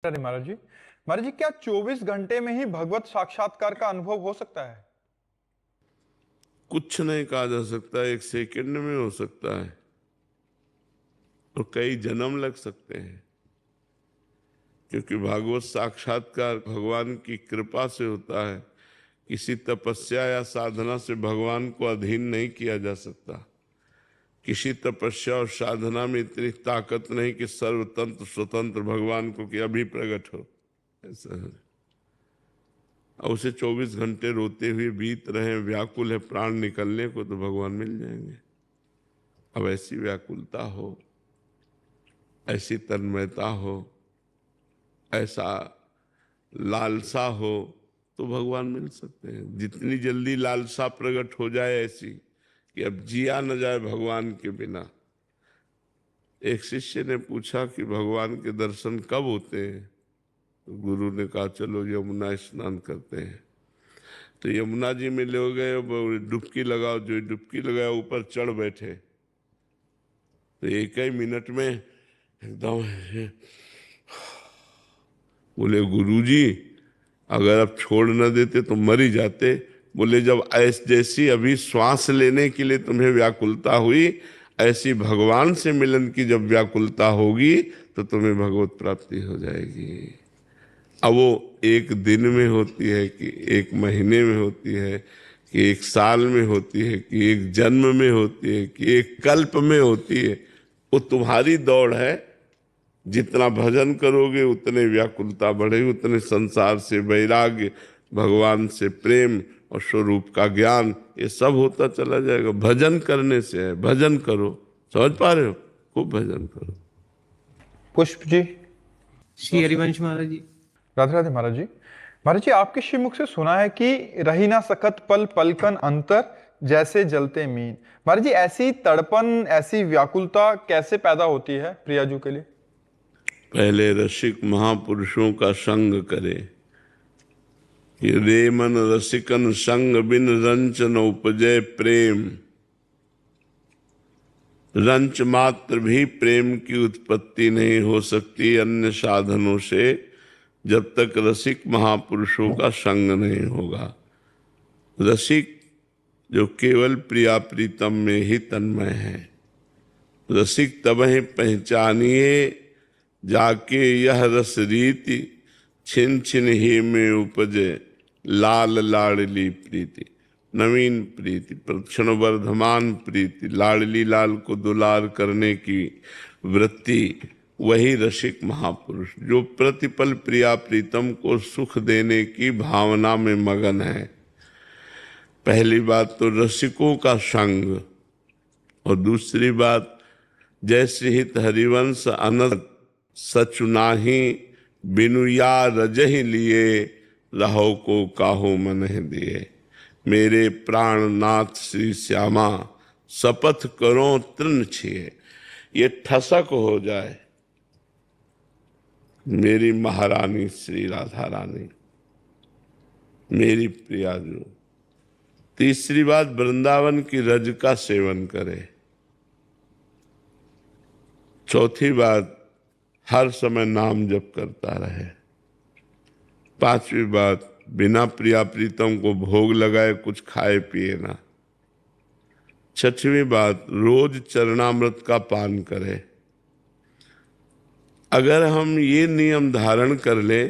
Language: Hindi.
अरे महाराज जी क्या 24 घंटे में ही भगवत साक्षात्कार का अनुभव हो सकता है? कुछ नहीं कहा जा सकता, एक सेकंड में हो सकता है और कई जन्म लग सकते हैं, क्योंकि भागवत साक्षात्कार भगवान की कृपा से होता है। किसी तपस्या या साधना से भगवान को अधीन नहीं किया जा सकता। किसी तपस्या और साधना में इतनी ताकत नहीं कि सर्वतंत्र स्वतंत्र भगवान को कि अभी प्रकट हो, ऐसा है। और उसे 24 घंटे रोते हुए बीत रहे हैं, व्याकुल है प्राण निकलने को, तो भगवान मिल जाएंगे। अब ऐसी व्याकुलता हो, ऐसी तन्मयता हो, ऐसा लालसा हो, तो भगवान मिल सकते हैं। जितनी जल्दी लालसा प्रकट हो जाए ऐसी कि अब जिया न जाए भगवान के बिना। एक शिष्य ने पूछा कि भगवान के दर्शन कब होते हैं, तो गुरु ने कहा चलो यमुना स्नान करते हैं। तो यमुना जी में ले गए, डुबकी लगाओ, जो डुबकी लगाया ऊपर चढ़ बैठे, तो एक ही मिनट में एकदम बोले गुरुजी अगर आप छोड़ न देते तो मर ही जाते। बोले जब जैसी अभी श्वास लेने के लिए तुम्हें व्याकुलता हुई, ऐसी भगवान से मिलन की जब व्याकुलता होगी तो तुम्हें भगवत प्राप्ति हो जाएगी। अब वो एक दिन में होती है कि एक महीने में होती है कि एक साल में होती है कि एक जन्म में होती है कि एक कल्प में होती है, वो तुम्हारी दौड़ है। जितना भजन करोगे उतने व्याकुलता बढ़ेगी, उतने संसार से वैराग्य, भगवान से प्रेम और स्वरूप का ज्ञान, ये सब होता चला जाएगा। भजन करने से है, भजन करो। समझ पा रहे हो? खूब भजन करो। पुष्प जी। श्री हरिवंश महाराज जी। राधे राधे महाराज जी आपके श्रीमुख से सुना है कि रही ना सकत पल पलकन अंतर जैसे जलते मीन। महाराज जी ऐसी तड़पन, ऐसी व्याकुलता कैसे पैदा होती है प्रियाजू के लिए? पहले रसिक महापुरुषों का संग करे कि रे मन रसिकन संग बिन रंच न उपजय प्रेम। रंच मात्र भी प्रेम की उत्पत्ति नहीं हो सकती अन्य साधनों से, जब तक रसिक महापुरुषों का संग नहीं होगा। रसिक जो केवल प्रिया प्रीतम में ही तन्मय है। रसिक तब ही पहचानिए जाके यह रस रीति, छिन छिन ही में उपजे लाल लाडली प्रीति। नवीन प्रीति, प्रक्षण वर्धमान प्रीति, लाडली लाल को दुलार करने की वृत्ति, वही रसिक महापुरुष जो प्रतिपल प्रिया प्रीतम को सुख देने की भावना में मगन है। पहली बात तो रसिकों का संग, और दूसरी बात जैसे हित हरिवंश अनंत सचुनाही बिनुया रजहि लिए, रहो को काहो मन दिए। मेरे प्राणनाथ श्री श्यामा शपथ करो तृण छिए। ये ठसक हो जाए मेरी महारानी श्री राधा रानी, मेरी प्रियाजू। तीसरी बात वृंदावन की रज का सेवन करे। चौथी बात हर समय नाम जप करता रहे। पांचवी बात बिना प्रिया प्रीतम को भोग लगाए कुछ खाए पिए ना। छठवीं बात रोज चरणामृत का पान करे। अगर हम ये नियम धारण कर ले